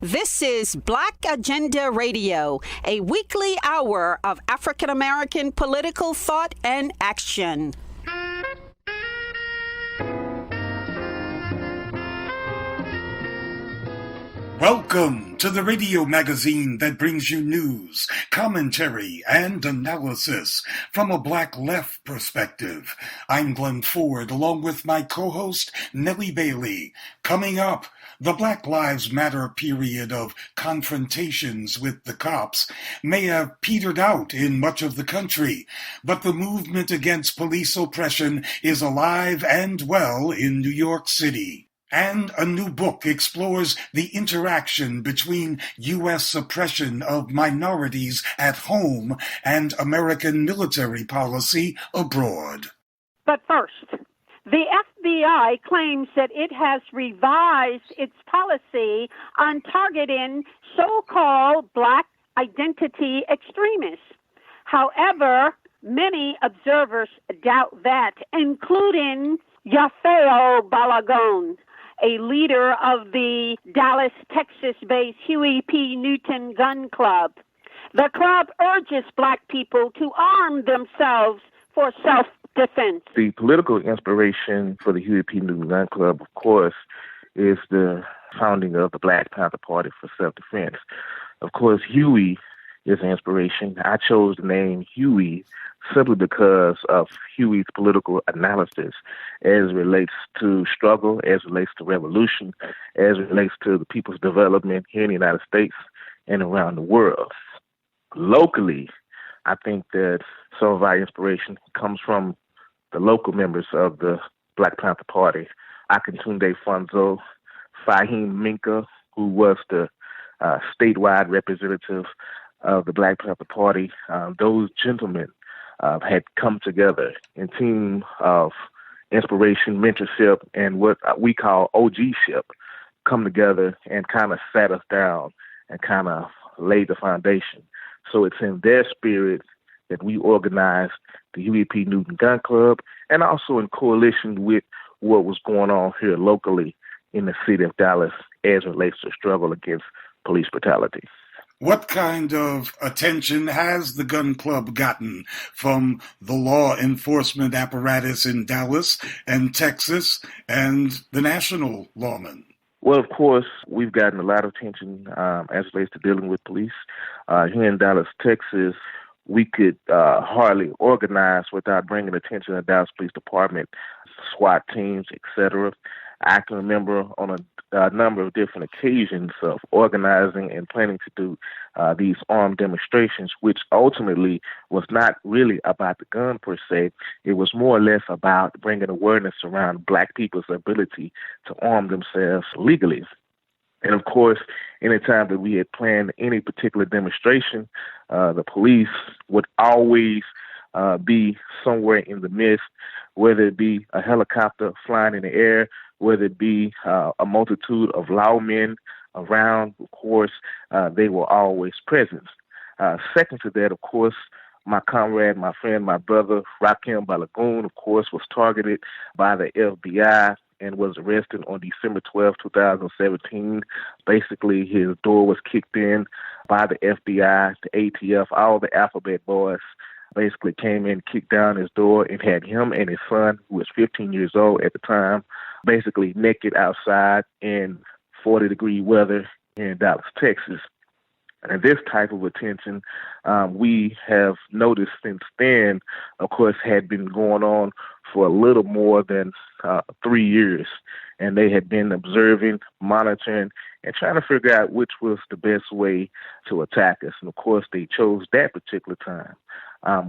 This is Black Agenda Radio, a weekly hour of African American political thought and action. Welcome to the radio magazine that brings you news, commentary, and analysis from a Black left perspective. I'm Glen Ford, along with my co-host, Nellie Bailey. Coming up, the Black Lives Matter period of confrontations with the cops may have petered out in much of the country, but the movement against police oppression is alive and well in New York City. And a new book explores the interaction between U.S. suppression of minorities at home and American military policy abroad. But first, the FBI claims that it has revised its policy on targeting so-called Black Identity Extremists. However, many observers doubt that, including Yah-FAY-OH Ba-la-GON, a leader of the Dallas Texas-based Huey P Newton gun club. The club urges Black people to arm themselves for self-defense. The political inspiration for the Huey P Newton gun club, of course, is the founding of the Black Panther Party for self-defense. Of course, Huey is an inspiration. I chose the name Huey simply because of Huey's political analysis as it relates to struggle, as it relates to revolution, as it relates to the people's development here in the United States and around the world. Locally, I think that some of our inspiration comes from the local members of the Black Panther Party. Akintunde Funzo, Fahim Minka, who was the statewide representative of the Black Panther Party. Those gentlemen had come together in team of inspiration, mentorship, and what we call OG-ship, come together and kind of sat us down and kind of laid the foundation. So it's in their spirit that we organized the Huey P. Newton Gun Club, and also in coalition with what was going on here locally in the city of Dallas as it relates to struggle against police brutality. What kind of attention has the gun club gotten from the law enforcement apparatus in Dallas and Texas and the national lawmen? Well, of course, we've gotten a lot of attention as it relates to dealing with police. Here in Dallas, Texas, we could hardly organize without bringing attention to the Dallas Police Department, SWAT teams, etc. I can remember on a number of different occasions of organizing and planning to do these armed demonstrations, which ultimately was not really about the gun per se. It was more or less about bringing awareness around Black people's ability to arm themselves legally. And of course, anytime that we had planned any particular demonstration, the police would always be somewhere in the midst, whether it be a helicopter flying in the air, whether it be a multitude of lawmen around. Of course, they were always present. Second to that, of course, my comrade, my friend, my brother, Yah-FAY-OH Ba-la-GON, of course, was targeted by the FBI and was arrested on December 12, 2017. Basically, his door was kicked in by the FBI, the ATF, all the alphabet boys basically came in, kicked down his door, and had him and his son, who was 15 years old at the time, basically naked outside in 40-degree weather here in Dallas, Texas. And this type of attention, we have noticed since then, of course, had been going on for a little more than 3 years. And they had been observing, monitoring, and trying to figure out which was the best way to attack us. And of course, they chose that particular time.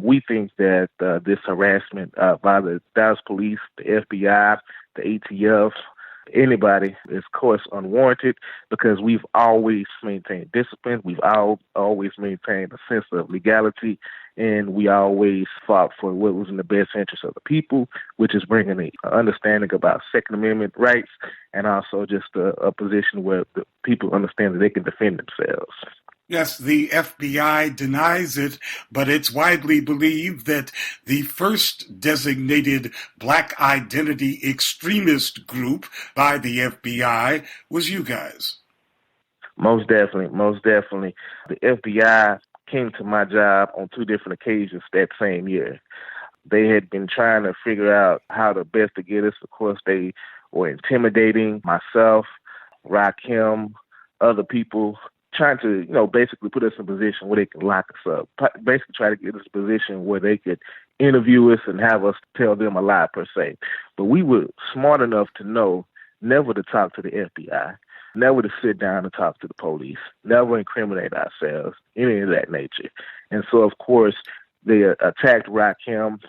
We think that this harassment by the Dallas police, the FBI, the ATF, anybody is, of course, unwarranted because we've always maintained discipline. We've always maintained a sense of legality, and we always fought for what was in the best interest of the people, which is bringing an understanding about Second Amendment rights and also just a position where the people understand that they can defend themselves. Yes, the FBI denies it, but it's widely believed that the first designated Black Identity Extremist group by the FBI was you guys. Most definitely, most definitely. The FBI came to my job on 2 different occasions that same year. They had been trying to figure out how to best to get us. Of course, they were intimidating myself, Rakim, other people, trying to, basically put us in a position where they can lock us up. Basically try to get us in a position where they could interview us and have us tell them a lie, per se. But we were smart enough to know never to talk to the FBI, never to sit down and talk to the police, never incriminate ourselves, any of that nature. And so, of course, they attacked Rakim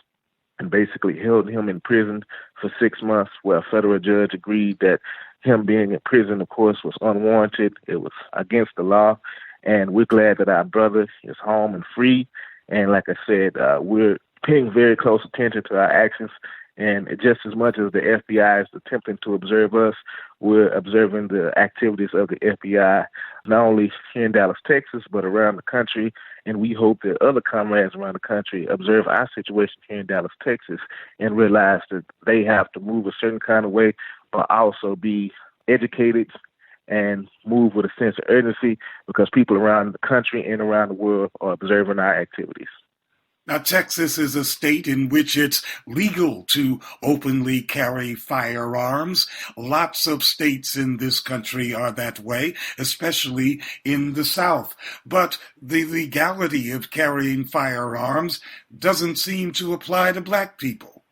and basically held him in prison for 6 months, where a federal judge agreed that him being in prison, of course, was unwarranted. It was against the law. And we're glad that our brother is home and free. And like I said, we're paying very close attention to our actions. And just as much as the FBI is attempting to observe us, we're observing the activities of the FBI, not only here in Dallas, Texas, but around the country. And we hope that other comrades around the country observe our situation here in Dallas, Texas, and realize that they have to move a certain kind of way, but also be educated and move with a sense of urgency, because people around the country and around the world are observing our activities. Now, Texas is a state in which it's legal to openly carry firearms. Lots of states in this country are that way, especially in the South. But the legality of carrying firearms doesn't seem to apply to Black people.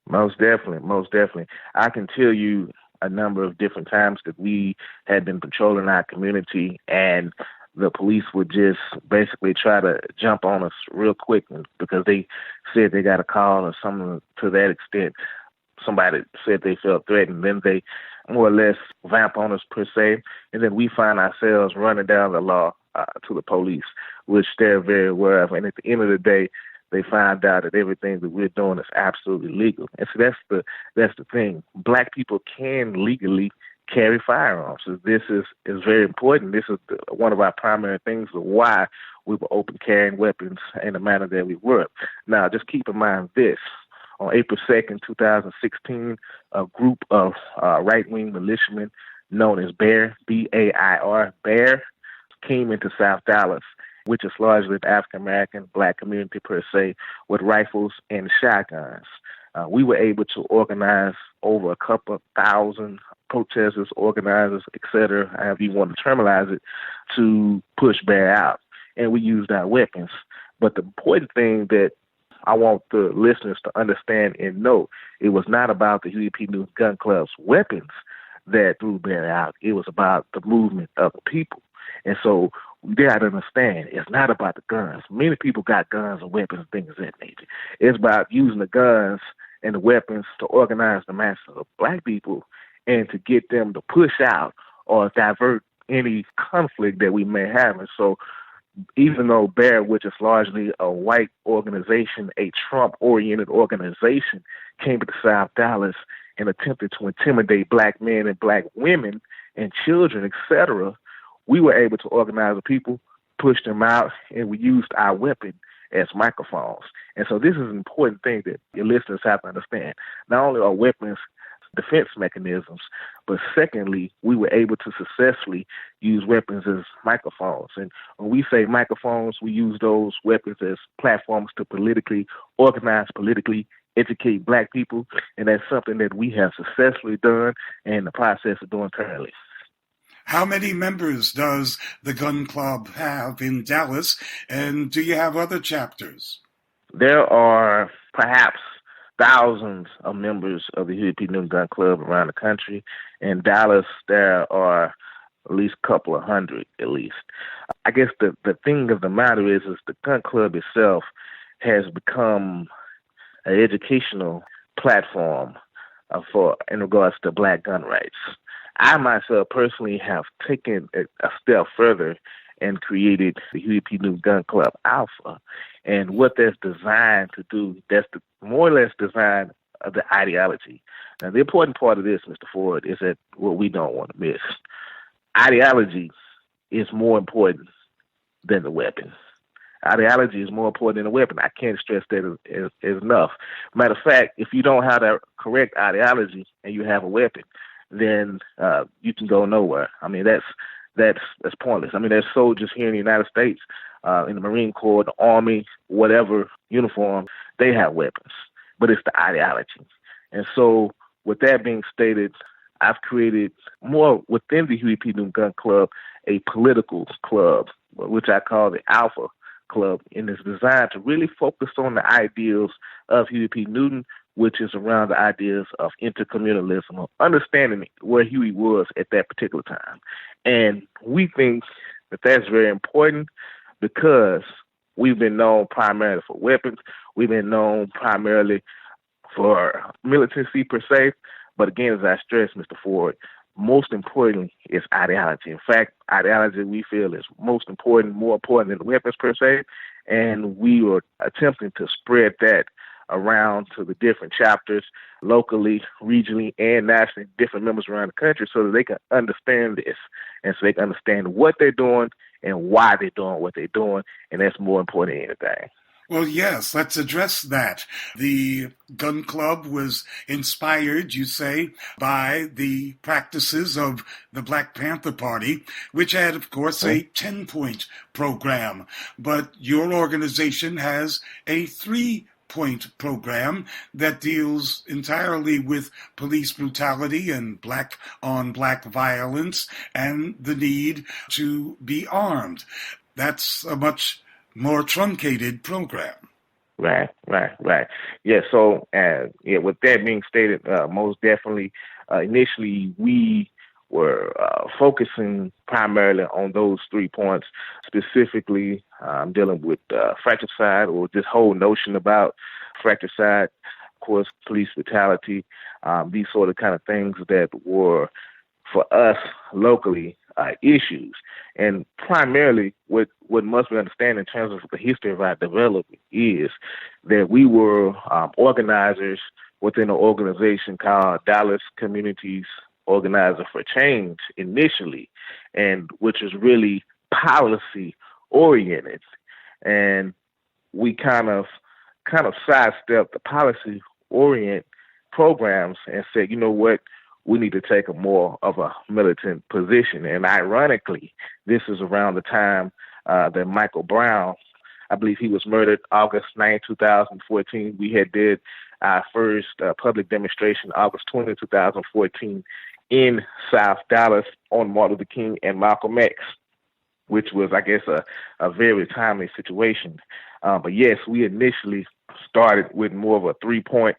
Most definitely, most definitely. I can tell you a number of different times that we had been patrolling our community, and the police would just basically try to jump on us real quick because they said they got a call or something to that extent. Somebody said they felt threatened. Then they more or less vamp on us, per se. And then we find ourselves running down the law to the police, which they're very aware of. And at the end of the day, they find out that everything that we're doing is absolutely legal. And so that's the thing. Black people can legally carry firearms. So this is very important. This is one of our primary things of why we were open carrying weapons in the manner that we were. Now, just keep in mind this. On April 2nd, 2016, a group of right-wing militiamen known as BAIR, B-A-I-R, BAIR, came into South Dallas, which is largely the African-American Black community, per se, with rifles and shotguns. We were able to organize over a couple of thousand protesters, organizers, etc., however you want to terminalize it, to push BAIR out. And we used our weapons. But the important thing that I want the listeners to understand and know, it was not about the Huey P. Gun Club's weapons that threw BAIR out. It was about the movement of the people. And so you got to understand, it's not about the guns. Many people got guns and weapons and things of that nature. It's about using the guns and the weapons to organize the masses of Black people and to get them to push out or divert any conflict that we may have. And so even though BAIR, which is largely a white organization, a Trump-oriented organization, came to South Dallas and attempted to intimidate Black men and Black women and children, etc., we were able to organize the people, push them out, and we used our weapon as microphones. And so this is an important thing that your listeners have to understand. Not only are weapons defense mechanisms, but secondly, we were able to successfully use weapons as microphones. And when we say microphones, we use those weapons as platforms to politically organize, politically educate Black people. And that's something that we have successfully done and in the process of doing currently. How many members does the Gun Club have in Dallas, and do you have other chapters? There are perhaps thousands of members of the Huey P. Gun Club around the country. In Dallas, there are at least a couple of hundred, at least. I guess the thing of the matter is the Gun Club itself has become an educational platform in regards to Black gun rights. I myself personally have taken a step further and created the Huey P. Gun Club Alpha. And what that's designed to do, that's more or less designed of the ideology. Now, the important part of this, Mr. Ford, is that what we don't want to miss. Ideology is more important than the weapon. Ideology is more important than the weapon. I can't stress that enough. Matter of fact, if you don't have the correct ideology and you have a weapon, then you can go nowhere. I mean, that's pointless. I mean, there's soldiers here in the United States, in the Marine Corps, the Army, whatever uniform, they have weapons, but it's the ideology. And so with that being stated, I've created more within the Huey P. Newton Gun Club, a political club, which I call the Alpha Club, and it's designed to really focus on the ideals of Huey P. Newton, which is around the ideas of intercommunalism, of understanding where Huey was at that particular time. And we think that that's very important because we've been known primarily for weapons. We've been known primarily for militancy per se. But again, as I stress, Mr. Ford, most importantly is ideology. In fact, ideology we feel is most important, more important than weapons per se. And we were attempting to spread that around to the different chapters, locally, regionally, and nationally, different members around the country, so that they can understand this and so they can understand what they're doing and why they're doing what they're doing. And that's more important than anything. Well, yes, let's address that. The gun club was inspired, you say, by the practices of the Black Panther Party, which had, of course, a 10-point program. But your organization has a 3-point program that deals entirely with police brutality and black-on-black violence and the need to be armed. That's a much more truncated program. Right. Yeah, so with that being stated, most definitely, initially we were focusing primarily on those 3 points, specifically dealing with fratricide, or this whole notion about fratricide, of course, police brutality, these sort of kind of things that were, for us locally, issues. And primarily what must be understood in terms of the history of our development is that we were organizers within an organization called Dallas Communities Organizer for Change initially, and which is really policy oriented. And we kind of sidestepped the policy orient programs and said, you know what, we need to take a more of a militant position. And ironically, this is around the time that Michael Brown, I believe he was murdered August 9, 2014. We had did our first public demonstration August 20, 2014 in South Dallas on Martin Luther King and Malcolm X, which was, I guess, a very timely situation. But yes, we initially started with more of a 3-point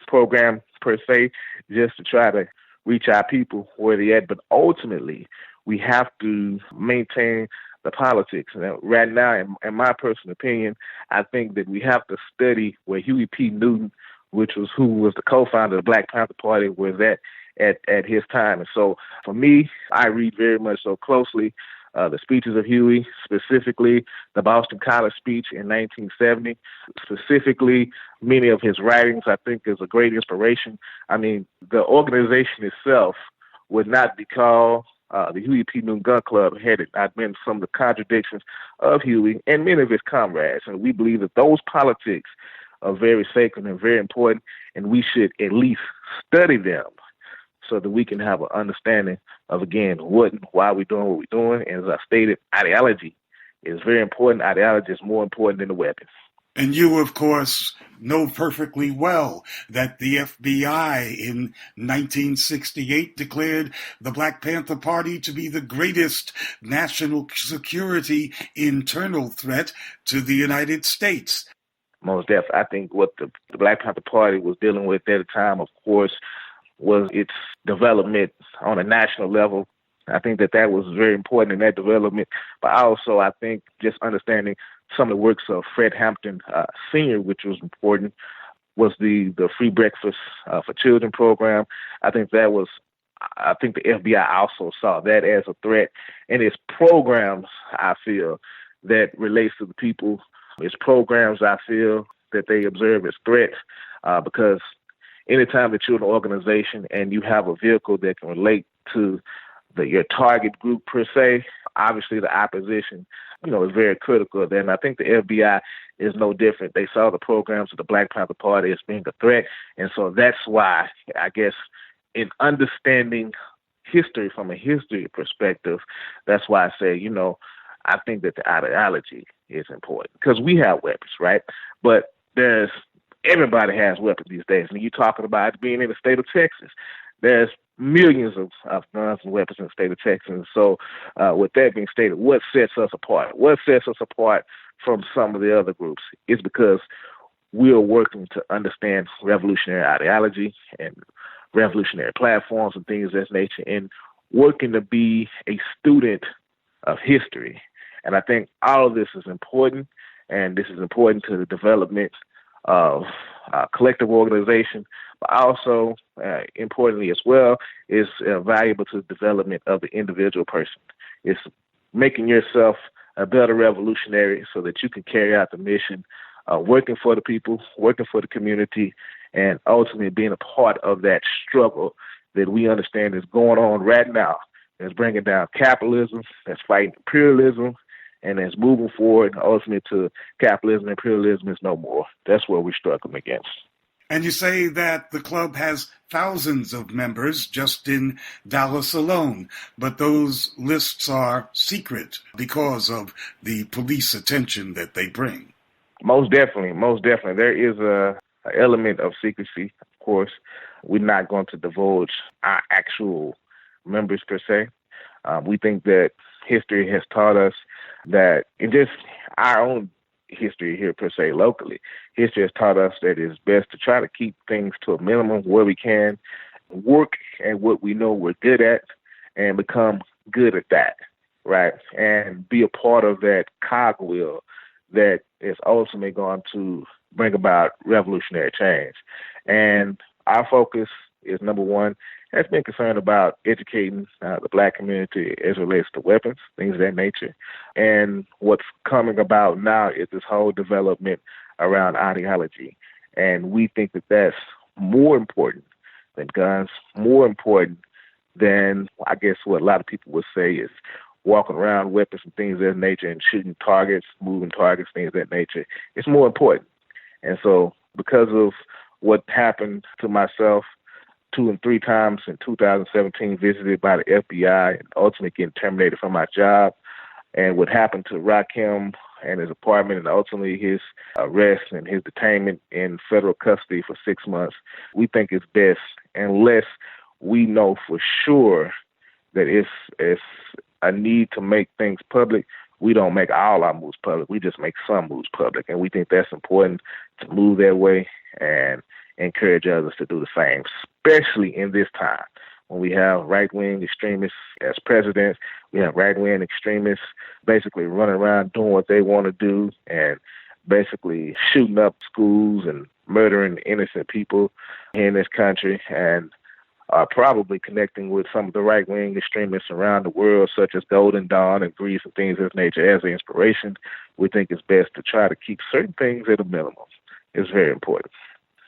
program per se, just to try to reach our people where they at. But ultimately, we have to maintain the politics. And right now, in my personal opinion, I think that we have to study where Huey P. Newton, who was the co-founder of the Black Panther Party, was at his time. And so for me, I read very much so closely the speeches of Huey, specifically the Boston College speech in 1970, specifically many of his writings, I think is a great inspiration. I mean, the organization itself would not be called the Huey P. Newton Gun Club had it not been some of the contradictions of Huey and many of his comrades. And we believe that those politics are very sacred and very important, and we should at least study them so that we can have an understanding of, again, what and why we're doing what we're doing. And as I stated, ideology is very important. Ideology is more important than the weapons. And you, of course, know perfectly well that the FBI in 1968 declared the Black Panther Party to be the greatest national security internal threat to the United States. Most definitely. I think what the Black Panther Party was dealing with at the time, of course, was its development on a national level. I think that was very important in that development. But also, I think just understanding some of the works of Fred Hampton Sr., which was important, was the Free Breakfast for Children program. I think the FBI also saw that as a threat. And its programs, I feel, that relates to the people, its programs, I feel, that they observe as threats because anytime that you're an organization and you have a vehicle that can relate to your target group per se, obviously the opposition, is very critical of that. And I think the FBI is no different. They saw the programs of the Black Panther Party as being a threat. And so that's why, I guess, in understanding history from a history perspective, that's why I say, I think that the ideology is important because we have weapons, right? But everybody has weapons these days. And you're talking about being in the state of Texas. There's millions of guns and weapons in the state of Texas. So with that being stated, what sets us apart? What sets us apart from some of the other groups is because we are working to understand revolutionary ideology and revolutionary platforms and things of that nature, and working to be a student of history. And I think all of this is important, and this is important to the development of collective organization, but also, importantly as well, is valuable to the development of the individual person. It's making yourself a better revolutionary so that you can carry out the mission, working for the people, working for the community, and ultimately being a part of that struggle that we understand is going on right now. That's bringing down capitalism, that's fighting imperialism, and that's moving forward ultimately to capitalism. Imperialism is no more. That's what we're struggling against. And you say that the club has thousands of members just in Dallas alone, but those lists are secret because of the police attention that they bring. Most definitely. There is an element of secrecy, of course. We're not going to divulge our actual members per se. We think that history has taught us that in just our own history here per se locally, history has taught us that it's best to try to keep things to a minimum where we can, work at what we know we're good at, and become good at that, right? And be a part of that cogwheel that is ultimately going to bring about revolutionary change. And our focus is, number one, has been concerned about educating the Black community as it relates to weapons, things of that nature. And what's coming about now is this whole development around ideology. And we think that that's more important than guns, more important than, I guess, what a lot of people would say is walking around weapons and things of that nature and shooting targets, moving targets, things of that nature. It's more important. And so because of what happened to myself 2 and 3 times in 2017, visited by the FBI and ultimately getting terminated from my job, and what happened to Rakim and his apartment and ultimately his arrest and his detainment in federal custody for 6 months, we think it's best, unless we know for sure that it's a need to make things public, we don't make all our moves public. We just make some moves public. And we think that's important to move that way and encourage others to do the same, especially in this time when we have right-wing extremists as presidents. We have right-wing extremists basically running around doing what they want to do and basically shooting up schools and murdering innocent people in this country, and are probably connecting with some of the right-wing extremists around the world, such as Golden Dawn and Greece and things of this nature as an inspiration. We think it's best to try to keep certain things at a minimum. It's very important.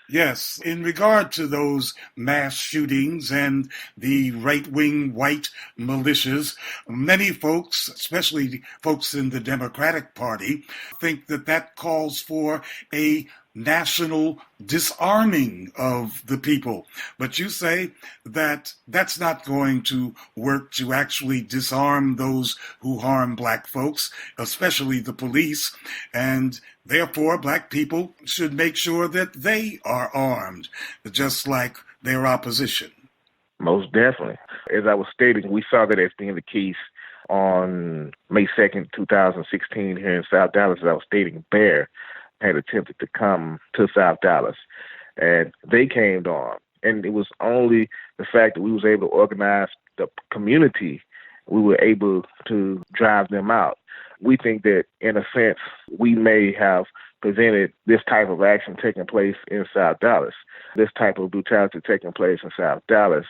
Yes, in regard to those mass shootings and the right-wing white militias, many folks, especially folks in the Democratic Party, think that that calls for a national disarming of the people. But you say that that's not going to work to actually disarm those who harm Black folks, especially the police, and therefore Black people should make sure that they are armed, just like their opposition. Most definitely. As I was stating, we saw that as being the case on May 2nd, 2016 here in South Dallas. As I was stating, Bear had attempted to come to South Dallas, and they came on. And it was only the fact that we was able to organize the community, we were able to drive them out. We think that, in a sense, we may have prevented this type of action taking place in South Dallas, this type of brutality taking place in South Dallas,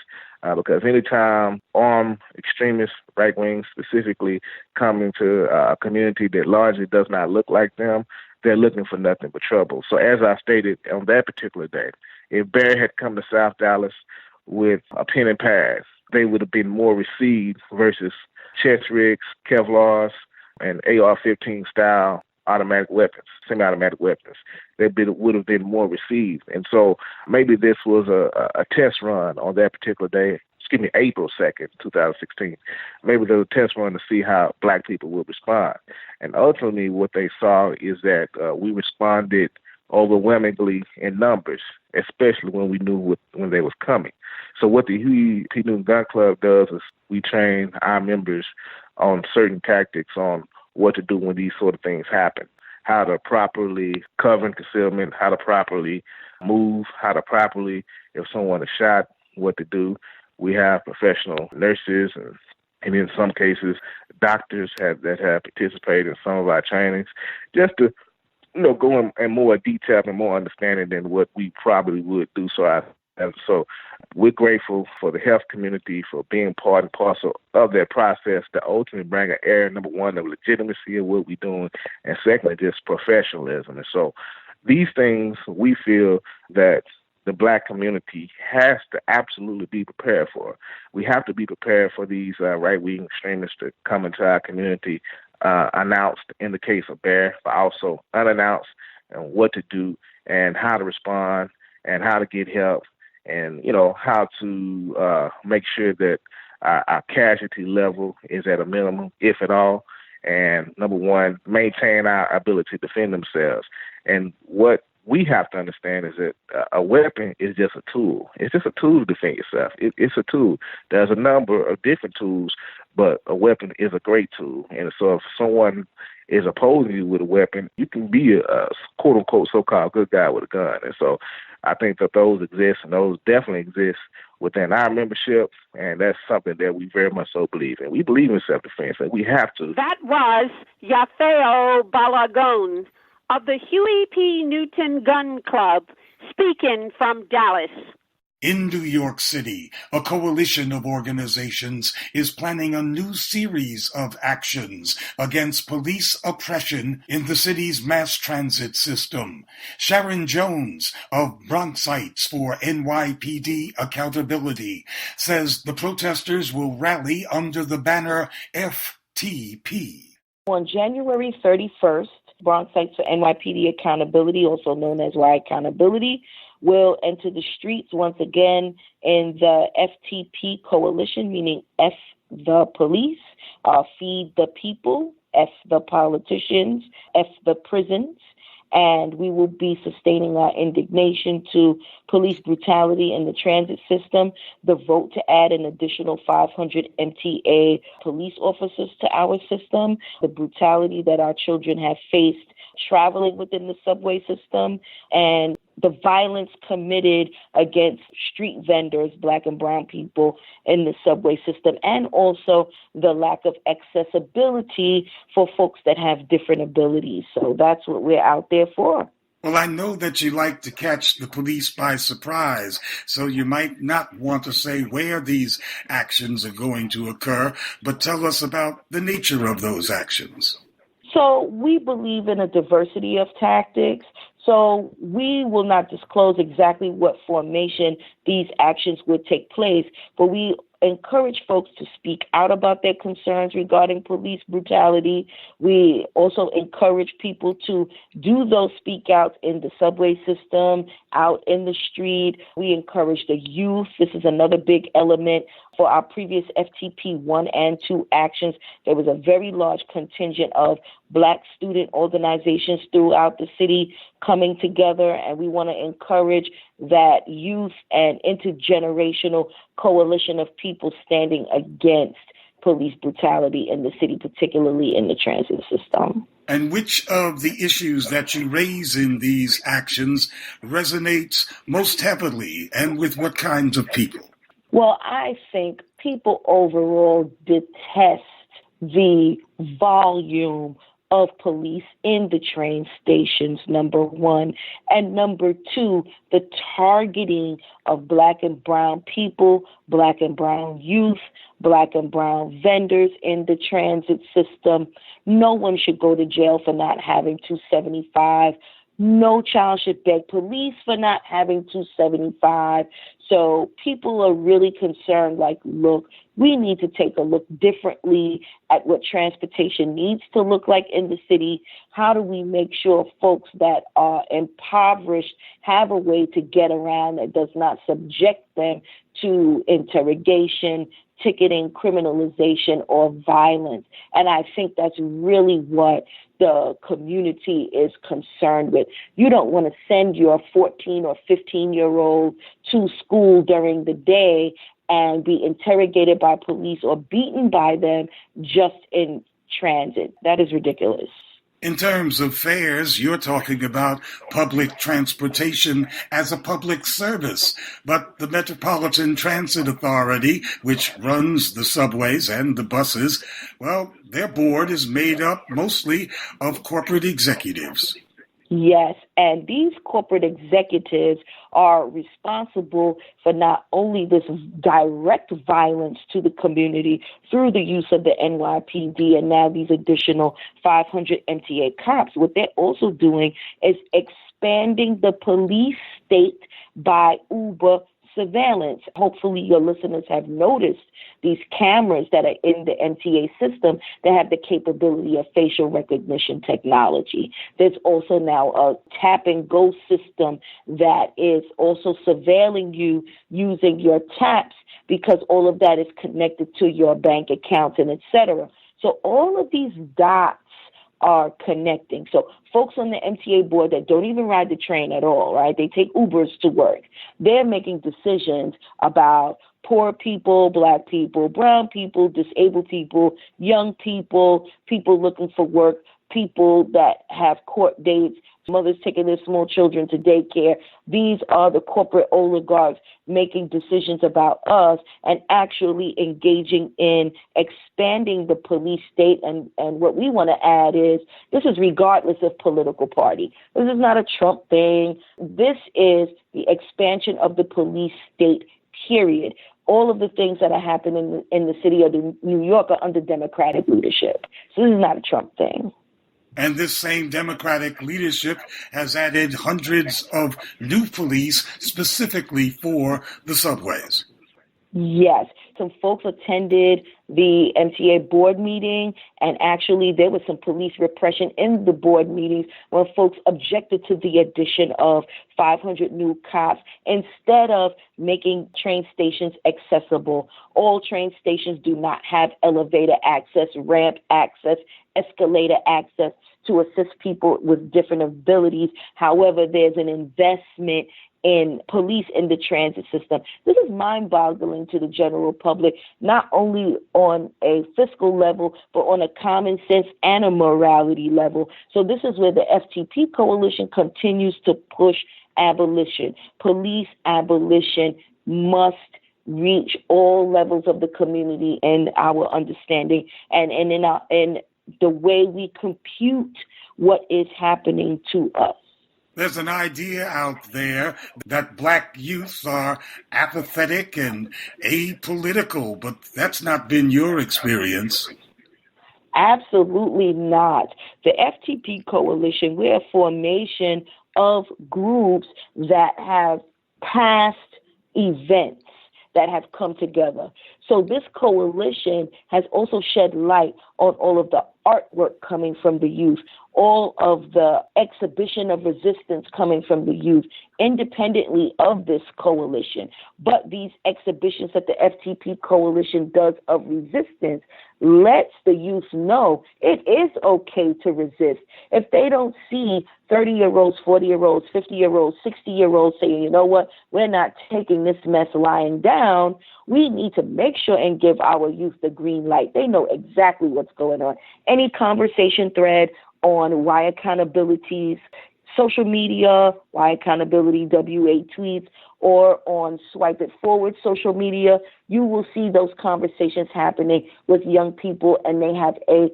because anytime armed extremists, right wing specifically, come into a community that largely does not look like them, they're looking for nothing but trouble. So as I stated on that particular day, if Bear had come to South Dallas with a pen and pad, they would have been more received versus chest rigs, Kevlars, and AR-15 style automatic weapons, semi-automatic weapons. They would have been more received. And so maybe this was a test run on that particular day, April 2nd, 2016, made a little test run to see how black people would respond. And ultimately what they saw is that we responded overwhelmingly in numbers, especially when we knew when they was coming. So what the Huey P. Gun Club does is we train our members on certain tactics on what to do when these sort of things happen, how to properly cover and concealment, how to properly move, how to properly, if someone is shot, what to do. We have professional nurses and in some cases, doctors that have participated in some of our trainings, just to go in more detail and more understanding than what we probably would do. So we're grateful for the health community for being part and parcel of that process to ultimately bring an air, number one, of legitimacy of what we're doing, and secondly, just professionalism. And so these things we feel that the black community has to absolutely be prepared for. We have to be prepared for these right-wing extremists to come into our community, announced in the case of Bear, but also unannounced, and what to do and how to respond and how to get help and, how to make sure that our casualty level is at a minimum, if at all, and number one, maintain our ability to defend themselves. And what we have to understand is that a weapon is just a tool. It's just a tool to defend yourself. It's a tool. There's a number of different tools, but a weapon is a great tool. And so if someone is opposing you with a weapon, you can be a quote-unquote so-called good guy with a gun. And so I think that those exist, and those definitely exist within our membership, and that's something that we very much so believe in. We believe in self-defense, and we have to. That was Yah-FAY-OH Ba-la-GON of the Huey P. Newton Gun Club, speaking from Dallas. In New York City, a coalition of organizations is planning a new series of actions against police oppression in the city's mass transit system. Sharon Jones of Bronxites for NYPD Accountability says the protesters will rally under the banner FTP. On January 31st, Bronxites for NYPD Accountability, also known as Yah Accountability, will enter the streets once again in the FTP coalition, meaning F the police, feed the people, F the politicians, F the prisons, and we will be sustaining our indignation to police brutality in the transit system, the vote to add an additional 500 MTA police officers to our system, the brutality that our children have faced traveling within the subway system, and the violence committed against street vendors, black and brown people in the subway system, and also the lack of accessibility for folks that have different abilities. So that's what we're out there for. Well, I know that you like to catch the police by surprise, so you might not want to say where these actions are going to occur, but tell us about the nature of those actions. So we believe in a diversity of tactics. So we will not disclose exactly what formation these actions would take place, but we encourage folks to speak out about their concerns regarding police brutality. We also encourage people to do those speak outs in the subway system, out in the street. We encourage the youth. This is another big element. For our previous FTP 1 and 2 actions, there was a very large contingent of black student organizations throughout the city coming together, and we want to encourage that youth and intergenerational coalition of people standing against police brutality in the city, particularly in the transit system. And which of the issues that you raise in these actions resonates most heavily, and with what kinds of people? Well, I think people overall detest the volume of police in the train stations, number one. And number two, the targeting of black and brown people, black and brown youth, black and brown vendors in the transit system. No one should go to jail for not having 275. No child should beg police for not having 275. So people are really concerned, like, look, We need to take a look differently at what transportation needs to look like in the city. How do we make sure folks that are impoverished have a way to get around that does not subject them to interrogation, ticketing, criminalization, or violence? And I think that's really what the community is concerned with. You don't want to send your 14 or 15-year-old to school during the day and be interrogated by police or beaten by them just in transit. That is ridiculous. In terms of fares, you're talking about public transportation as a public service, but the Metropolitan Transit Authority, which runs the subways and the buses, well, their board is made up mostly of corporate executives. Yes, and these corporate executives are responsible for not only this direct violence to the community through the use of the NYPD and now these additional 500 MTA cops. What they're also doing is expanding the police state by Uber surveillance. Hopefully your listeners have noticed these cameras that are in the MTA system that have the capability of facial recognition technology. There's also now a tap and go system that is also surveilling you using your taps, because all of that is connected to your bank accounts and et cetera. So all of these dots are connecting. So folks on the MTA board that don't even ride the train at all, right? They take Ubers to work. They're making decisions about poor people, black people, brown people, disabled people, young people, people looking for work, people that have court dates, mothers taking their small children to daycare. These are the corporate oligarchs making decisions about us and actually engaging in expanding the police state. And what we want to add is this is regardless of political party. This is not a Trump thing. This is the expansion of the police state, period. All of the things that are happening in the city of New York are under Democratic leadership. So this is not a Trump thing. And this same Democratic leadership has added hundreds of new police specifically for the subways. Yes. Some folks attended the MTA board meeting, and actually there was some police repression in the board meetings when folks objected to the addition of 500 new cops instead of making train stations accessible. All train stations do not have elevator access, ramp access, escalator access to assist people with different abilities. However, there's an investment in police in the transit system. This is mind-boggling to the general public, not only on a fiscal level, but on a common sense and a morality level. So this is where the FTP coalition continues to push abolition. Police abolition must reach all levels of the community in our understanding and in the way we compute what is happening to us. There's an idea out there that black youths are apathetic and apolitical, but that's not been your experience. Absolutely not. The FTP coalition, we're a formation of groups that have past events that have come together. So this coalition has also shed light on all of the artwork coming from the youth, all of the exhibition of resistance coming from the youth, independently of this coalition. But these exhibitions that the FTP coalition does of resistance lets the youth know it is okay to resist. If they don't see 30-year-olds, 40-year-olds, 50-year-olds, 60-year-olds saying, you know what, we're not taking this mess lying down, we need to make sure and give our youth the green light. They know exactly what's going on. Any conversation thread on Why Accountability's social media, Why Accountability WA tweets, or on Swipe It Forward social media, you will see those conversations happening with young people, and they have a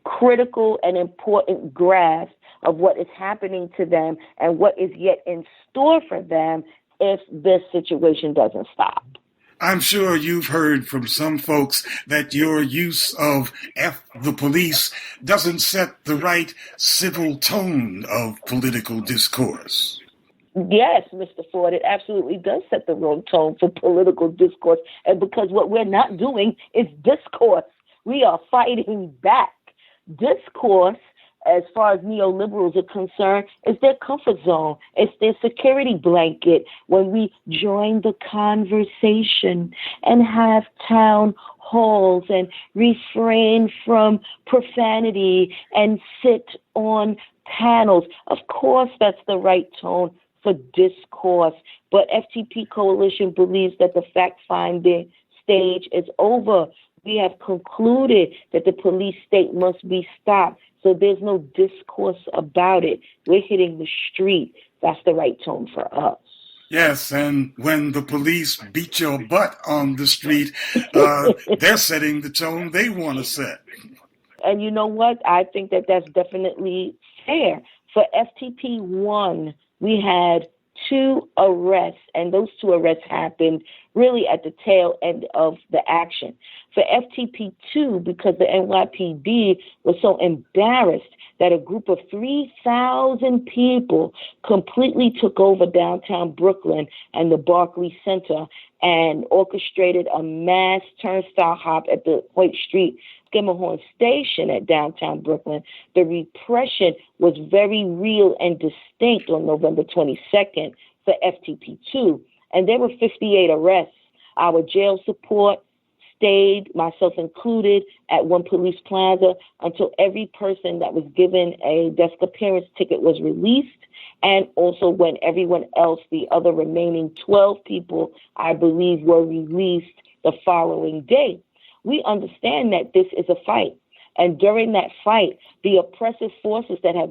critical and important grasp of what is happening to them and what is yet in store for them if this situation doesn't stop. I'm sure you've heard from some folks that your use of F the police doesn't set the right civil tone of political discourse. Yes, Mr. Ford, it absolutely does set the wrong tone for political discourse. And because what we're not doing is discourse, we are fighting back. Discourse, as far as neoliberals are concerned, is their comfort zone. It's their security blanket when we join the conversation and have town halls and refrain from profanity and sit on panels. Of course, that's the right tone for discourse. But FTP Coalition believes that the fact-finding stage is over. We have concluded that the police state must be stopped. So there's no discourse about it. We're hitting the street. That's the right tone for us. Yes, and when the police beat your butt on the street, they're setting the tone they want to set. And you know what? I think that that's definitely fair. For FTP 1, we had 2 arrests, and those 2 arrests happened really at the tail end of the action. For FTP 2, because the NYPD was so embarrassed that a group of 3,000 people completely took over downtown Brooklyn and the Barclays Center and orchestrated a mass turnstile hop at the Hoyt Street Skimmerhorn Station at downtown Brooklyn, the repression was very real and distinct on November 22nd for FTP2. And there were 58 arrests. Our jail support stayed, myself included, at one police plaza until every person that was given a desk appearance ticket was released, and also when everyone else, the other remaining 12 people, I believe, were released the following day. We understand that this is a fight. And during that fight, the oppressive forces that have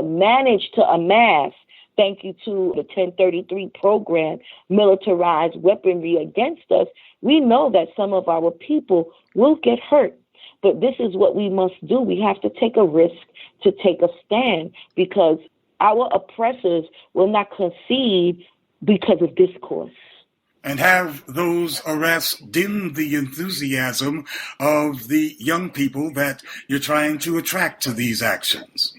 managed to amass, thank you to the 1033 program, militarized weaponry against us, we know that some of our people will get hurt. But this is what we must do. We have to take a risk to take a stand, because our oppressors will not concede because of discourse. And have those arrests dimmed the enthusiasm of the young people that you're trying to attract to these actions?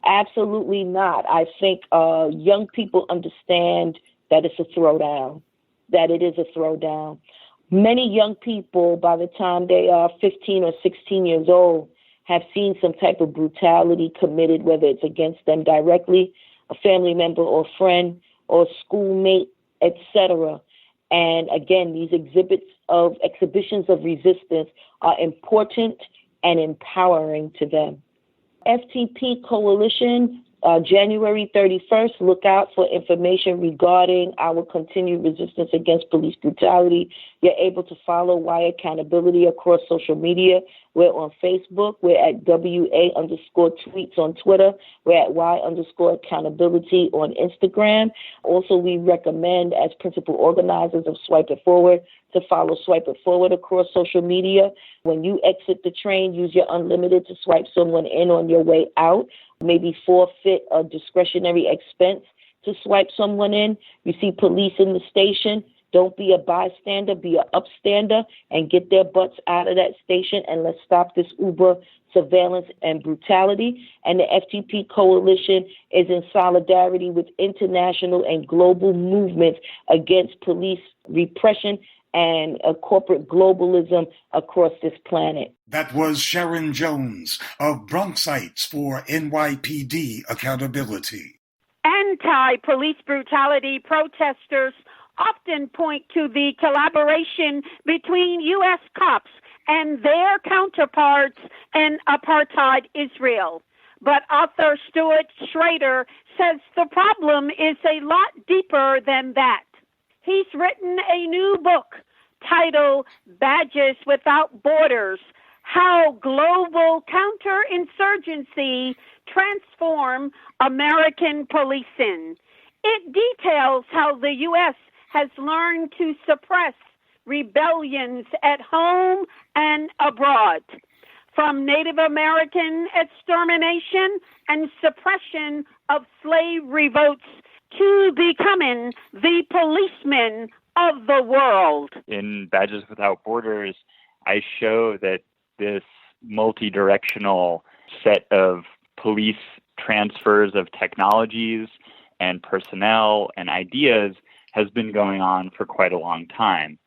Absolutely not. I think young people understand that it's a throwdown, that it is a throwdown. Many young people, by the time they are 15 or 16 years old, have seen some type of brutality committed, whether it's against them directly, a family member or friend or schoolmate, etc. And again, these exhibitions of resistance are important and empowering to them. FTP Coalition, January 31st, look out for information regarding our continued resistance against police brutality. You're able to follow Why Accountability across social media. We're on Facebook. We're at WA_tweets on Twitter. We're at Y_accountability on Instagram. Also, we recommend, as principal organizers of Swipe It Forward, to follow Swipe It Forward across social media. When you exit the train, use your unlimited to swipe someone in on your way out. Maybe forfeit a discretionary expense to swipe someone in. You see police in the station, don't be a bystander, be an upstander and get their butts out of that station, and let's stop this Uber surveillance and brutality. And the FTP Coalition is in solidarity with international and global movements against police repression and corporate globalism across this planet. That was Sharon Jones of Bronxites for NYPD Accountability. Anti-police brutality protesters often point to the collaboration between U.S. cops and their counterparts in apartheid Israel. But author Stuart Schrader says the problem is a lot deeper than that. He's written a new book titled Badges Without Borders: How Global Counterinsurgency Transformed American Policing. It details how the U.S. has learned to suppress rebellions at home and abroad, from Native American extermination and suppression of slave revolts to becoming the policemen of the world. In Badges Without Borders, I show that this multi-directional set of police transfers of technologies and personnel and ideas has been going on for quite a long time.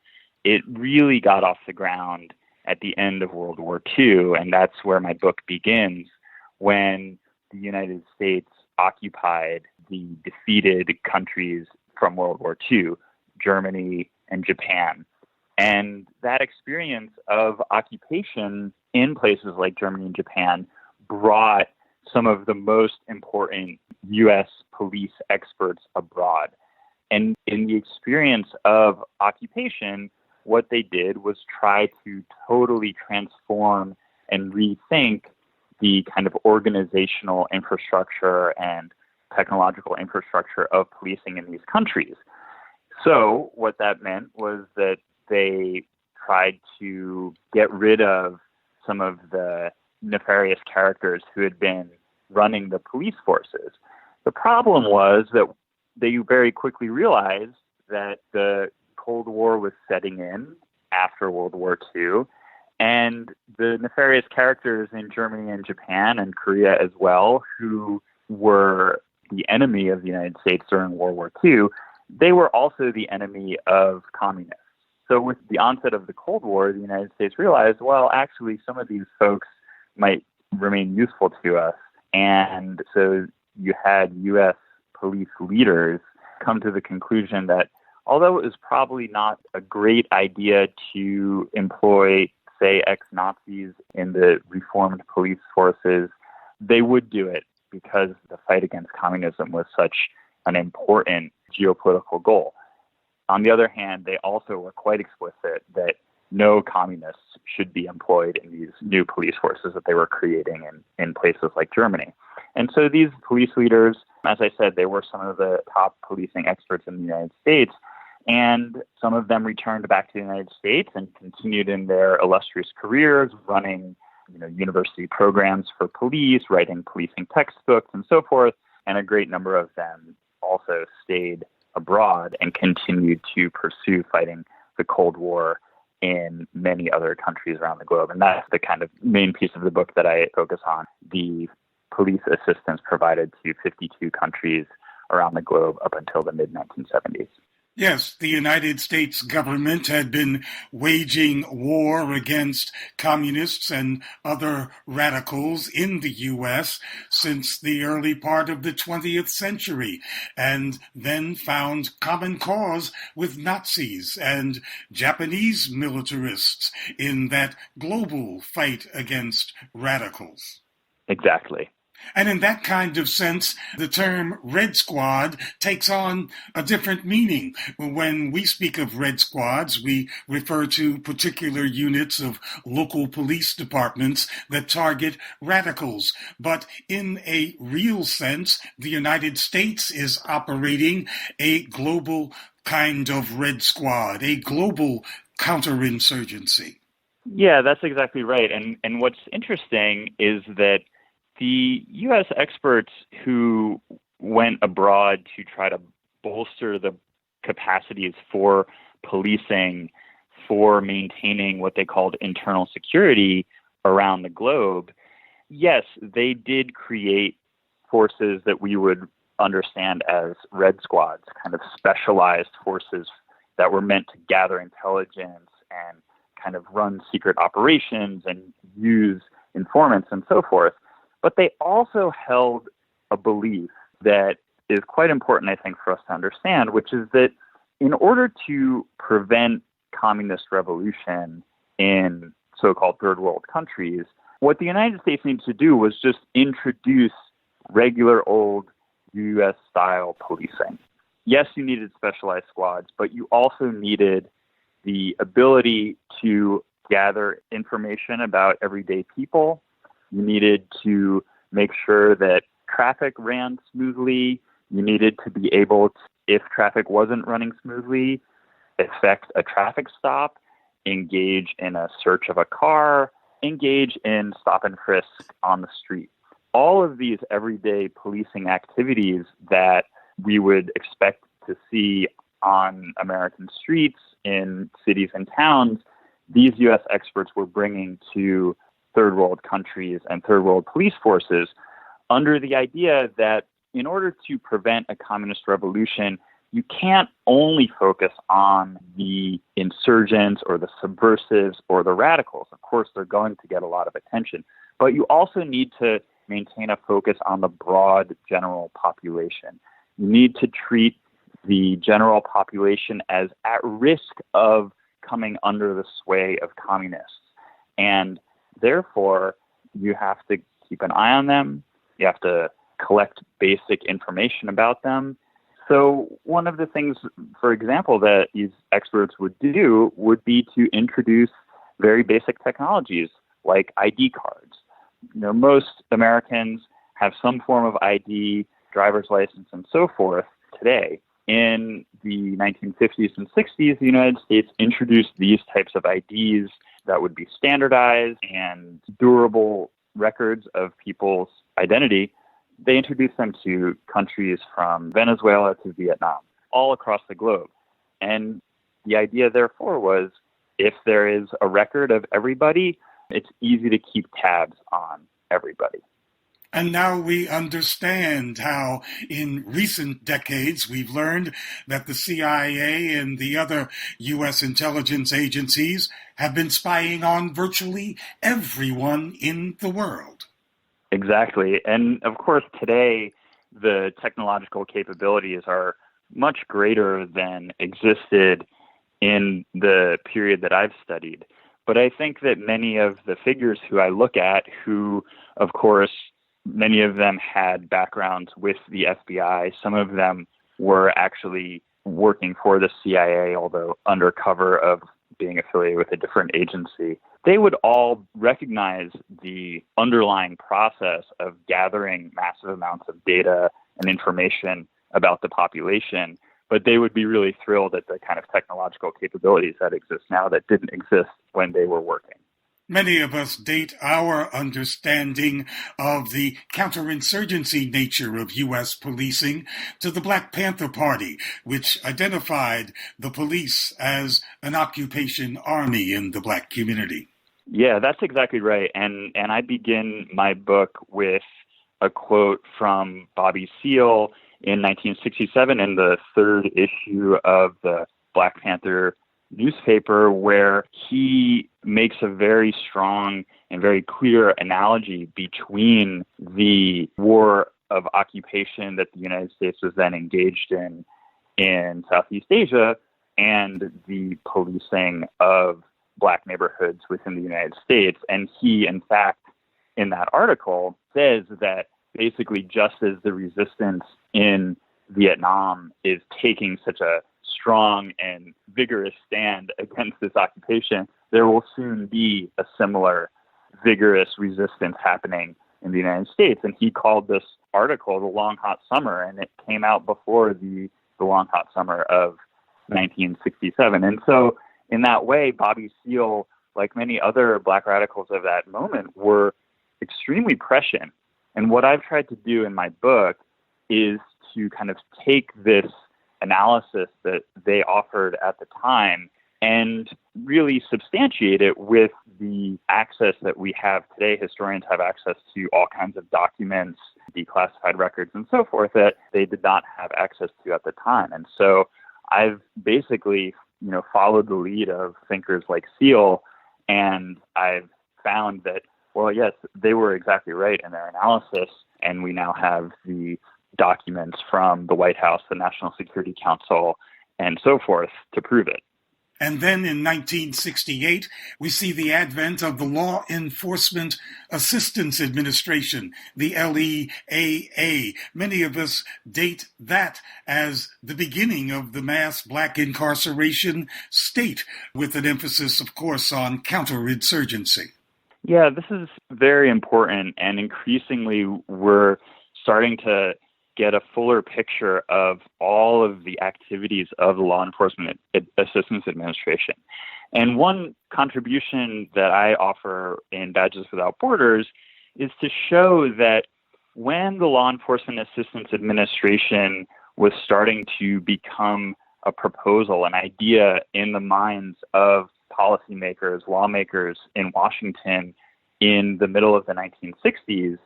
It really got off the ground at the end of World War II, and that's where my book begins, when the United States occupied the defeated countries from World War II, Germany and Japan. And that experience of occupation in places like Germany and Japan brought some of the most important U.S. police experts abroad. And in the experience of occupation, what they did was try to totally transform and rethink the kind of organizational infrastructure and technological infrastructure of policing in these countries. So what that meant was that they tried to get rid of some of the nefarious characters who had been running the police forces. The problem was that they very quickly realized that the Cold War was setting in after World War II, and the nefarious characters in Germany and Japan and Korea as well, who were the enemy of the United States during World War II, they were also the enemy of communists. So with the onset of the Cold War, the United States realized, well, actually, some of these folks might remain useful to us. And so you had U.S. police leaders come to the conclusion that although it was probably not a great idea to employ, say, ex-Nazis in the reformed police forces, they would do it because the fight against communism was such an important geopolitical goal. On the other hand, they also were quite explicit that no communists should be employed in these new police forces that they were creating in places like Germany. And so these police leaders, as I said, they were some of the top policing experts in the United States, and some of them returned back to the United States and continued in their illustrious careers, running university programs for police, writing policing textbooks, and so forth. And a great number of them also stayed abroad and continued to pursue fighting the Cold War in many other countries around the globe. And that's the kind of main piece of the book that I focus on, the police assistance provided to 52 countries around the globe up until the mid-1970s. Yes, the United States government had been waging war against communists and other radicals in the U.S. since the early part of the 20th century, and then found common cause with Nazis and Japanese militarists in that global fight against radicals. Exactly. And in that kind of sense, the term Red Squad takes on a different meaning. When we speak of Red Squads, we refer to particular units of local police departments that target radicals. But in a real sense, the United States is operating a global kind of Red Squad, a global counterinsurgency. Yeah, that's exactly right. And what's interesting is that the U.S. experts who went abroad to try to bolster the capacities for policing, for maintaining what they called internal security around the globe, yes, they did create forces that we would understand as red squads, kind of specialized forces that were meant to gather intelligence and kind of run secret operations and use informants and so forth. But they also held a belief that is quite important, I think, for us to understand, which is that in order to prevent communist revolution in so-called third world countries, what the United States needed to do was just introduce regular old U.S.-style policing. Yes, you needed specialized squads, but you also needed the ability to gather information about everyday people. You needed to make sure that traffic ran smoothly. You needed to be able to, if traffic wasn't running smoothly, effect a traffic stop, engage in a search of a car, engage in stop and frisk on the street. All of these everyday policing activities that we would expect to see on American streets, in cities and towns, these U.S. experts were bringing to third world countries and third world police forces under the idea that in order to prevent a communist revolution, you can't only focus on the insurgents or the subversives or the radicals. Of course, they're going to get a lot of attention, but you also need to maintain a focus on the broad general population. You need to treat the general population as at risk of coming under the sway of communists. And therefore, you have to keep an eye on them. You have to collect basic information about them. So one of the things, for example, that these experts would do would be to introduce very basic technologies like ID cards. You know, most Americans have some form of ID, driver's license, and so forth today. In the 1950s and 60s, the United States introduced these types of IDs that would be standardized and durable records of people's identity. They introduced them to countries from Venezuela to Vietnam, all across the globe. And the idea, therefore, was if there is a record of everybody, it's easy to keep tabs on everybody. And now we understand how in recent decades we've learned that the CIA and the other U.S. intelligence agencies have been spying on virtually everyone in the world. Exactly. And of course, today, the technological capabilities are much greater than existed in the period that I've studied. But I think that many of the figures who I look at, who, of course, many of them had backgrounds with the FBI. Some of them were actually working for the CIA, although under cover of being affiliated with a different agency. They would all recognize the underlying process of gathering massive amounts of data and information about the population, but they would be really thrilled at the kind of technological capabilities that exist now that didn't exist when they were working. Many of us date our understanding of the counterinsurgency nature of U.S. policing to the Black Panther Party, which identified the police as an occupation army in the Black community. Yeah, that's exactly right. And I begin my book with a quote from Bobby Seale in 1967 in the third issue of the Black Panther newspaper, where he makes a very strong and very clear analogy between the war of occupation that the United States was then engaged in Southeast Asia and the policing of Black neighborhoods within the United States. And he, in fact, in that article says that basically just as the resistance in Vietnam is taking such a strong and vigorous stand against this occupation, there will soon be a similar vigorous resistance happening in the United States. And he called this article The Long Hot Summer, and it came out before the Long Hot Summer of 1967. And so in that way, Bobby Seale, like many other Black radicals of that moment, were extremely prescient. And what I've tried to do in my book is to kind of take this analysis that they offered at the time and really substantiate it with the access that we have today. Historians have access to all kinds of documents, declassified records, and so forth that they did not have access to at the time. And so I've basically, followed the lead of thinkers like Seale, and I've found that, well, yes, they were exactly right in their analysis, and we now have the documents from the White House, the National Security Council, and so forth to prove it. And then in 1968, we see the advent of the Law Enforcement Assistance Administration, the LEAA. Many of us date that as the beginning of the mass Black incarceration state, with an emphasis, of course, on counterinsurgency. Yeah, this is very important, and increasingly we're starting to get a fuller picture of all of the activities of the Law Enforcement Assistance Administration. And one contribution that I offer in Badges Without Borders is to show that when the Law Enforcement Assistance Administration was starting to become a proposal, an idea in the minds of policymakers, lawmakers in Washington in the middle of the 1960s,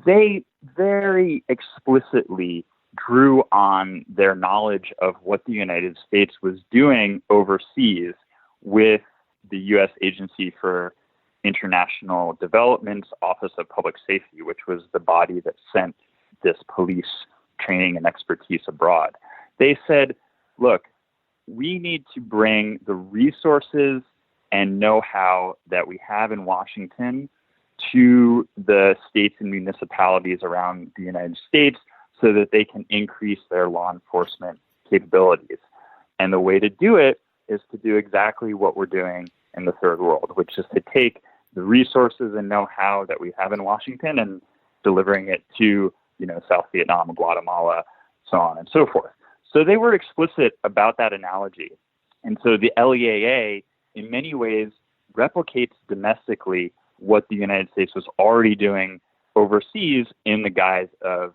they very explicitly drew on their knowledge of what the United States was doing overseas with the U.S. Agency for International Development's Office of Public Safety, which was the body that sent this police training and expertise abroad. They said, look, we need to bring the resources and know-how that we have in Washington to the states and municipalities around the United States so that they can increase their law enforcement capabilities. And the way to do it is to do exactly what we're doing in the third world, which is to take the resources and know-how that we have in Washington and delivering it to, South Vietnam, Guatemala, so on and so forth. So they were explicit about that analogy. And so the LEAA, in many ways, replicates domestically what the United States was already doing overseas in the guise of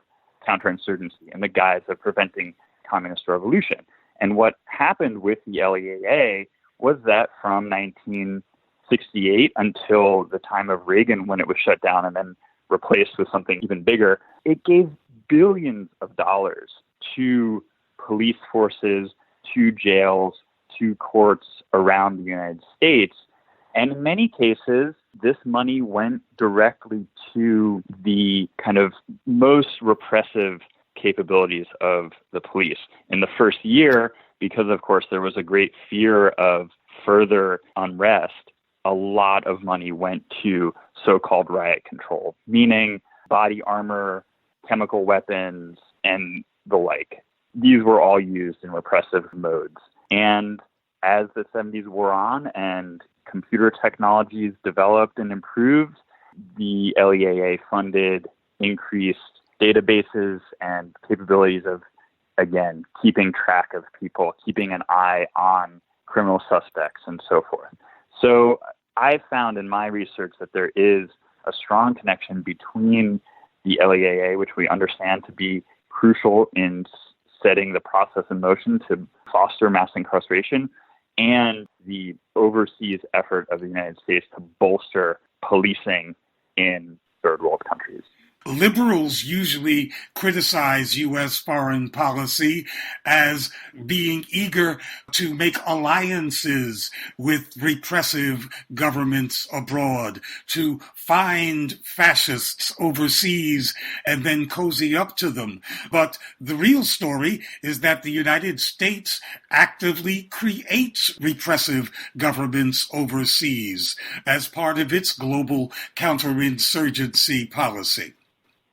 counterinsurgency, in the guise of preventing communist revolution. And what happened with the LEAA was that from 1968 until the time of Reagan, when it was shut down and then replaced with something even bigger, it gave billions of dollars to police forces, to jails, to courts around the United States. And in many cases, this money went directly to the kind of most repressive capabilities of the police. In the first year, because of course there was a great fear of further unrest, a lot of money went to so-called riot control, meaning body armor, chemical weapons, and the like. These were all used in repressive modes. And as the 70s wore on and computer technologies developed and improved, the LEAA funded increased databases and capabilities of, again, keeping track of people, keeping an eye on criminal suspects and so forth. So I found in my research that there is a strong connection between the LEAA, which we understand to be crucial in setting the process in motion to foster mass incarceration, and the overseas effort of the United States to bolster policing in third world countries. Liberals usually criticize U.S. foreign policy as being eager to make alliances with repressive governments abroad, to find fascists overseas and then cozy up to them. But the real story is that the United States actively creates repressive governments overseas as part of its global counterinsurgency policy.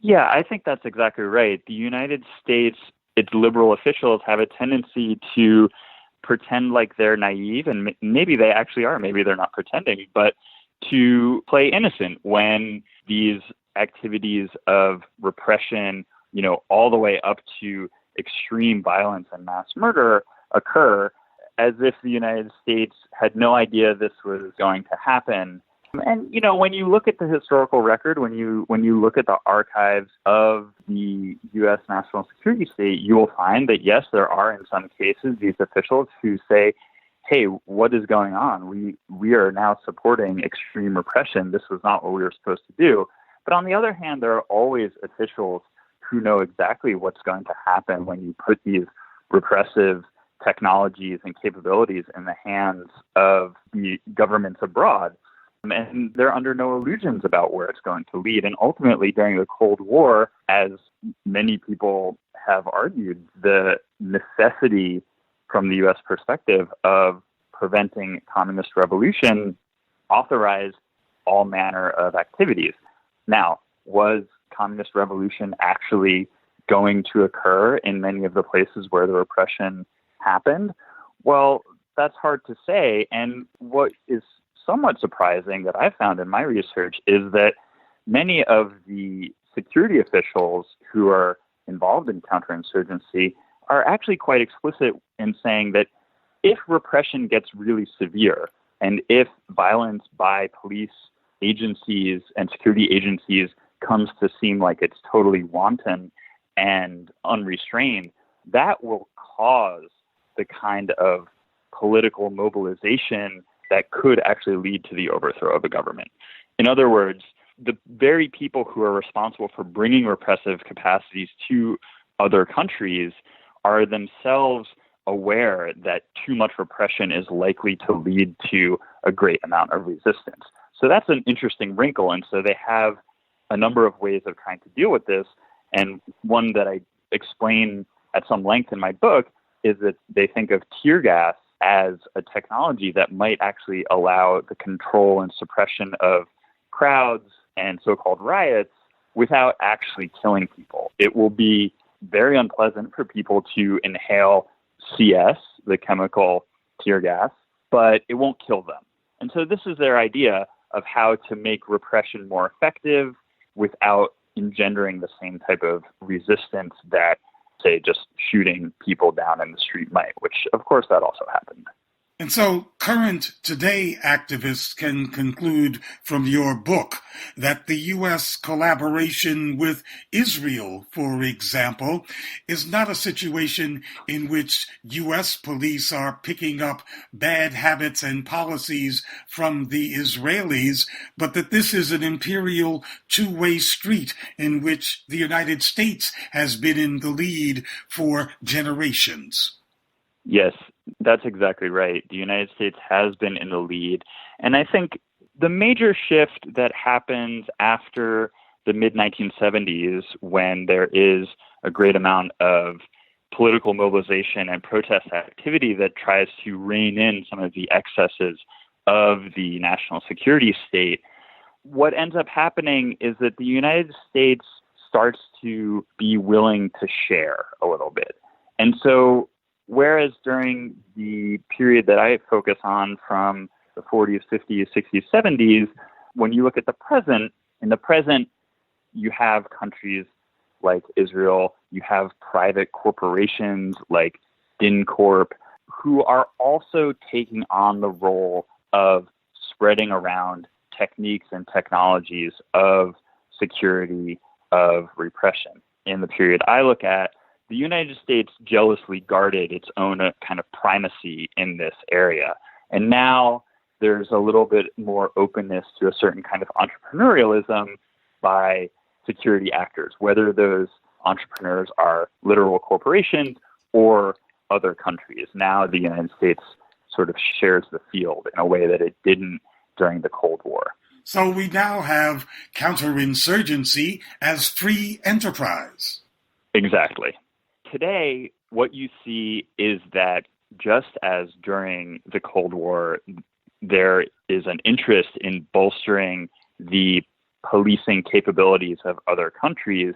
Yeah, I think that's exactly right. The United States, its liberal officials have a tendency to pretend like they're naive, and maybe they actually are, maybe they're not pretending, but to play innocent when these activities of repression, all the way up to extreme violence and mass murder occur, as if the United States had no idea this was going to happen. And, when you look at the historical record, when you look at the archives of the U.S. national security state, you will find that, yes, there are in some cases these officials who say, hey, what is going on? We are now supporting extreme repression. This was not what we were supposed to do. But on the other hand, there are always officials who know exactly what's going to happen when you put these repressive technologies and capabilities in the hands of the governments abroad. And they're under no illusions about where it's going to lead. And ultimately, during the Cold War, as many people have argued, the necessity from the U.S. perspective of preventing communist revolution authorized all manner of activities. Now, was communist revolution actually going to occur in many of the places where the repression happened? Well, that's hard to say. And what is somewhat surprising that I found in my research is that many of the security officials who are involved in counterinsurgency are actually quite explicit in saying that if repression gets really severe and if violence by police agencies and security agencies comes to seem like it's totally wanton and unrestrained, that will cause the kind of political mobilization that could actually lead to the overthrow of a government. In other words, the very people who are responsible for bringing repressive capacities to other countries are themselves aware that too much repression is likely to lead to a great amount of resistance. So that's an interesting wrinkle. And so they have a number of ways of trying to deal with this. And one that I explain at some length in my book is that they think of tear gas as a technology that might actually allow the control and suppression of crowds and so-called riots without actually killing people. It will be very unpleasant for people to inhale CS, the chemical tear gas, but it won't kill them. And so this is their idea of how to make repression more effective without engendering the same type of resistance that, say, just shooting people down in the street might, which, of course, that also happened. And so current today activists can conclude from your book that the U.S. collaboration with Israel, for example, is not a situation in which U.S. police are picking up bad habits and policies from the Israelis, but that this is an imperial two-way street in which the United States has been in the lead for generations. Yes, that's exactly right. The United States has been in the lead. And I think the major shift that happens after the mid-1970s, when there is a great amount of political mobilization and protest activity that tries to rein in some of the excesses of the national security state, what ends up happening is that the United States starts to be willing to share a little bit. And so whereas during the period that I focus on from the 40s, 50s, 60s, 70s, when you look at the present, in the present, you have countries like Israel, you have private corporations like DynCorp, who are also taking on the role of spreading around techniques and technologies of security, of repression. In the period I look at, the United States jealously guarded its own kind of primacy in this area. And now there's a little bit more openness to a certain kind of entrepreneurialism by security actors, whether those entrepreneurs are literal corporations or other countries. Now the United States sort of shares the field in a way that it didn't during the Cold War. So we now have counterinsurgency as free enterprise. Exactly. Today, what you see is that just as during the Cold War, there is an interest in bolstering the policing capabilities of other countries,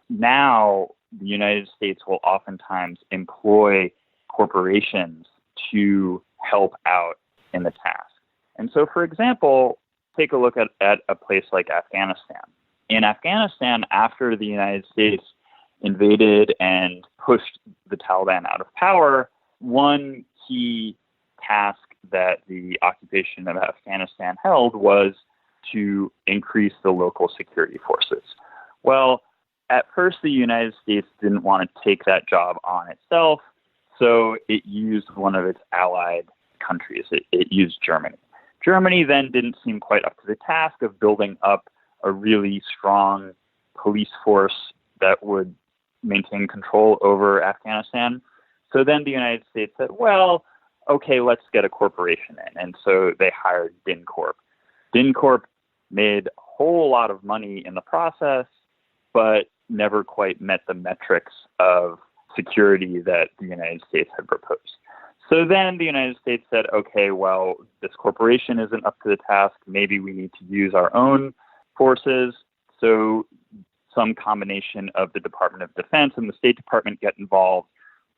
now the United States will oftentimes employ corporations to help out in the task. And so, for example, take a look at a place like Afghanistan. In Afghanistan, after the United States invaded and pushed the Taliban out of power, one key task that the occupation of Afghanistan held was to increase the local security forces. Well, at first the United States didn't want to take that job on itself, so it used one of its allied countries. It used Germany. Germany then didn't seem quite up to the task of building up a really strong police force that would maintain control over Afghanistan. So then the United States said, well, okay, let's get a corporation in. And so they hired DynCorp. DynCorp made a whole lot of money in the process, but never quite met the metrics of security that the United States had proposed. So then the United States said, okay, well, this corporation isn't up to the task. Maybe we need to use our own forces. So some combination of the Department of Defense and the State Department get involved,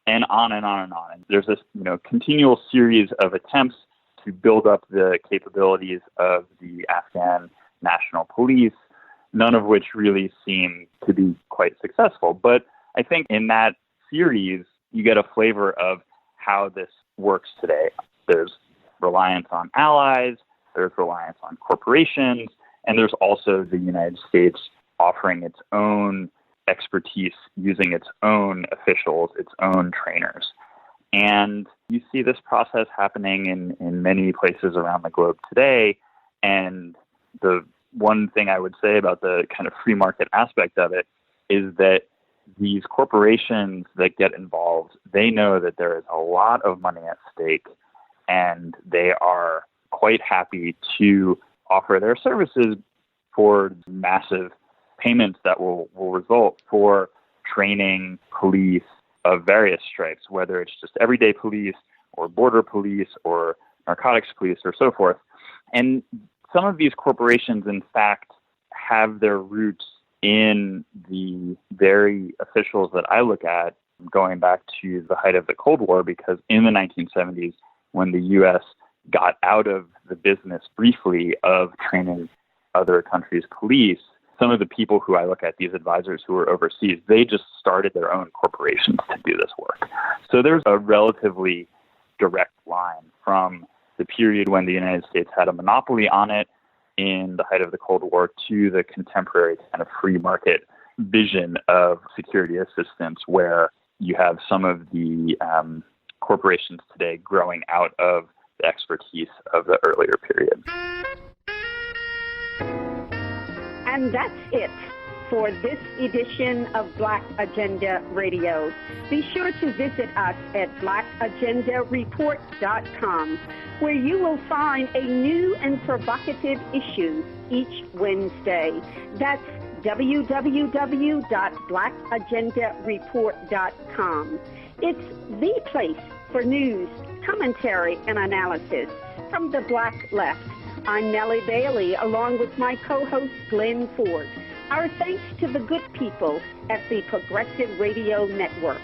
and on and on and on. And there's this, continual series of attempts to build up the capabilities of the Afghan National Police, none of which really seem to be quite successful. But I think in that series, you get a flavor of how this works today. There's reliance on allies, there's reliance on corporations, and there's also the United States offering its own expertise, using its own officials, its own trainers. And you see this process happening in many places around the globe today. And the one thing I would say about the kind of free market aspect of it is that these corporations that get involved, they know that there is a lot of money at stake, and they are quite happy to offer their services for massive payments that will result for training police of various stripes, whether it's just everyday police or border police or narcotics police or so forth. And some of these corporations, in fact, have their roots in the very officials that I look at going back to the height of the Cold War, because in the 1970s, when the U.S. got out of the business briefly of training other countries' police, some of the people who I look at, these advisors who were overseas, they just started their own corporations to do this work. So there's a relatively direct line from the period when the United States had a monopoly on it in the height of the Cold War to the contemporary kind of free market vision of security assistance, where you have some of the corporations today growing out of the expertise of the earlier period. And that's it for this edition of Black Agenda Radio. Be sure to visit us at blackagendareport.com, where you will find a new and provocative issue each Wednesday. That's www.blackagendareport.com. It's the place for news, commentary, and analysis from the Black Left. I'm Nellie Bailey, along with my co-host Glen Ford. Our thanks to the good people at the Progressive Radio Network.